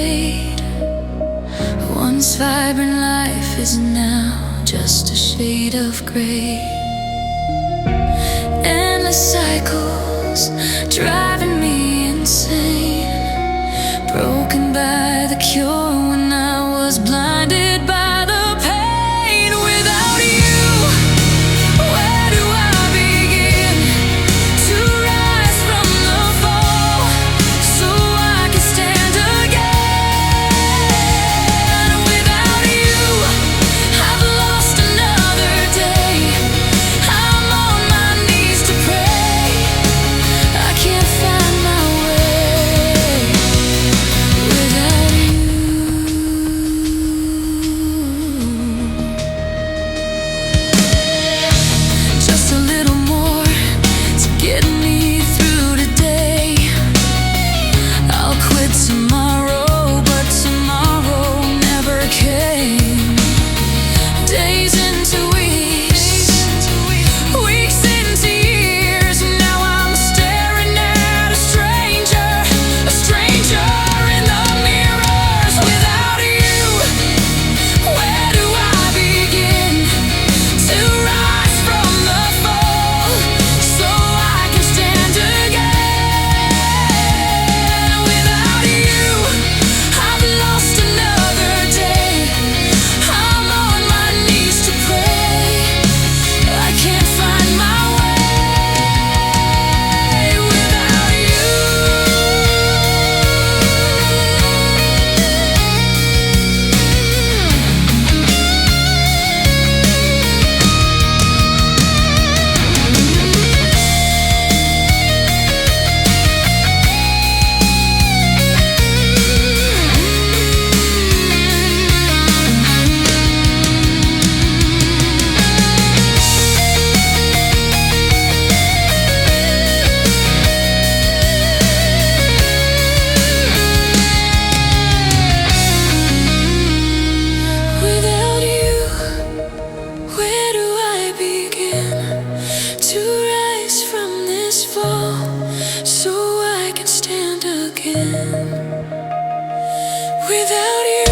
fade. Once vibrant life is now just a shade of gray. Endless cycles driving me insane, broken by the cure when I was blinded by the pain. Without you, where do I begin to rise from the fall so I can stand again? Without you, I've lost another day. I'm on my knees to pray. I can't find my way without you. Just a little more to get me through today. I'll quit tomorrow, but tomorrow never came. Days into weeks, weeks into years. Now I'm staring at a stranger in the mirrors. Without you, where do I begin to rise from the fall so I can stand again? Without you, I've lost another day. I'm on my knees to pray. I can't find my way without you. Without you, where do I begin to rise from this fall so I can stand again? Without you.